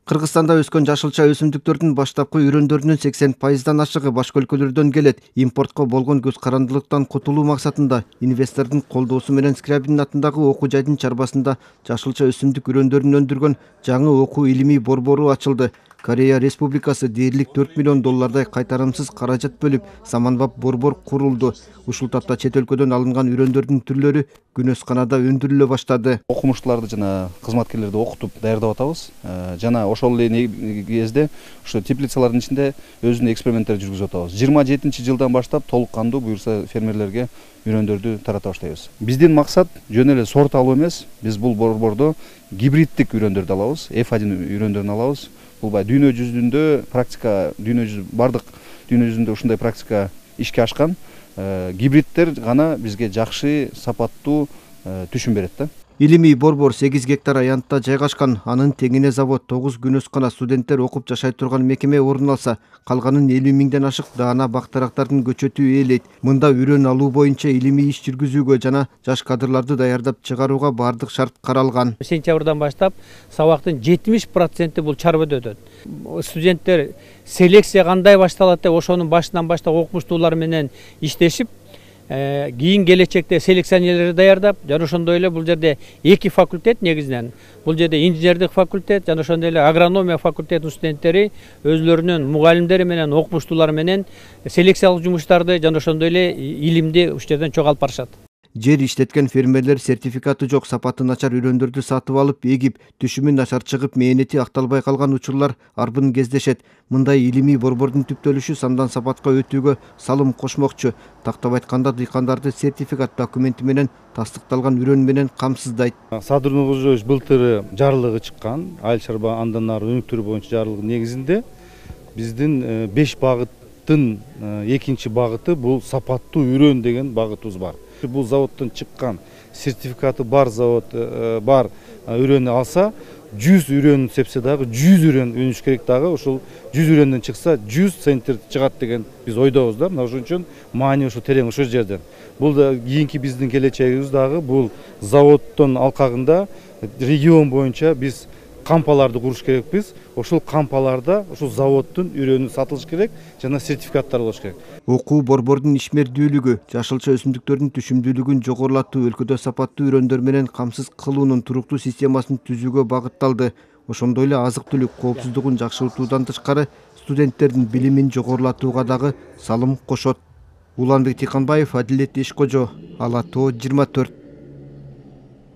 Кыргызстанда өскөн жашылча өсүмдүктөрдүн баштапкы үрөндөрүнүн 80%дан ашыгы башка өлкөлөрдөн келет. Импортко болгон көз карандылыктан кутулуу максатында инвестордун колдоосу менен Скрябин атындагы окуу жайдын чарбасында жашылча өсүмдүк үрөндөрүн өндүргөн жаңы окуу илимий борбору ачылды. Корея Республикасы дээрлик $4 миллион кайтарымсыз каражат бөлүп, заманбап борбор курулду. Ушул тапта чет өлкөдөн алынган үрөндөрдүн түрлөрү күнөсканада өндүрүлө баштады. Окумуштууларды жана кызматкерлерди окутуп даярдап атабыз. Жана ошол эле кезде ушу теплицалардын ичинде өзүнүн эксперименттерди жүргүзүп атабыз. 27-жылдан баштап толук кандуу буюрса фермерлерге үрөндөрдү тарата баштайбыз. Биздин максат жөн эле сорт алуу эмес, биз бул борбордо гибриддик үрөндөрдү алабыз, F1 үрөндөрүн алабыз. Бул дүйнө жүзүндө практика, бардык дүйнө жүзүндө ушундай практика ишке ашкан. Гибридтер гана бизге жакшы, сапаттуу түшүм берет да. Илимий борбор 8 гектар аянтта жайгашкан. Анын теңине завод, 9 күнөскана, студенттер окуп жашай турган мекеме орун алса, калганын 50 миңден ашык даана бактарактардын көчөтү ээлейт. Мында үрөн алуу боюнча илимий иш жүргүзүүгө жана жаш кадрларды даярдап чыгарууга бардык шарт каралган. Сентябрдан баштап сабактын 70% бул чарбада өтөт. Студенттер селекция кандай башталат деп ошонун башынан баштап окумуштуулар менен иштешип, кийин келечекте селекционерлерди даярдап, жана ошондой эле бул жерде 2 факультет негизинен. Бул жерде инженердик факультет жана ошондой эле агрономия факультетинин студенттери өзлөрүнүн мугалимдери менен, окумуштуулар менен селекциялык жумуштарды жана ошондой эле илимди ушул жерден чогултуп барышат. Жер иштеткен фермерлер сертификаты жок, сапаты начар үрөндөрдү сатып алып, эгип, түшүмү начар чыгып, мээнети акталбай калган учурлар арбын кездешет. Мындай илимий борбордун түптөлүшү самдан сапатка өтүүгө салым кошмокчу. Тактап айтканда, дыйкандарды сертификат документи менен тастыкталган үрөн менен камсыздайт. Садыр Нургузович былтыры жарлыгы чыккан, айыл чарба андан ары өнүктүрүү боюнча жарлыгы негизинде биздин 5 багыттын 2-чи багыты бул сапаттуу үрөн деген багытыбыз бар. Бул заводдон чыккан сертификаты бар завод бар үрөнү алса 100 үрөн сепсе дагы 100 үрөн өнүш керек дагы, ошол 100 үрөндөн чыкса 100 центнер чыгат деген биз ойдобуз да. Мына ошон үчүн маани ошо терең ошол жерден. Бул да кийинки биздин келечегибиз дагы бул заводдон алкагында регион боюнча биз кампаларды куруш керекпиз. Ошол кампаларда ошол заводдун үрөнү сатылыш керек жана сертификаттар болуш керек. Окуу борбордун ишмердүүлүгү, жашылча өсүмдүктөрдүн түшүмдүүлүгүн жогорулатуу, өлкөдө сапаттуу үрөндөр менен камсыз кылуунун туруктуу системасын түзүүгө багытталды. Ошондой эле азык-түлүк коопсуздугун жакшыртуудан тышкары, студенттердин билимин жогорулатууга дагы салым кошот. Уланбек Тиканбаев, Адилет Эшкожо, Ала Тоо 24.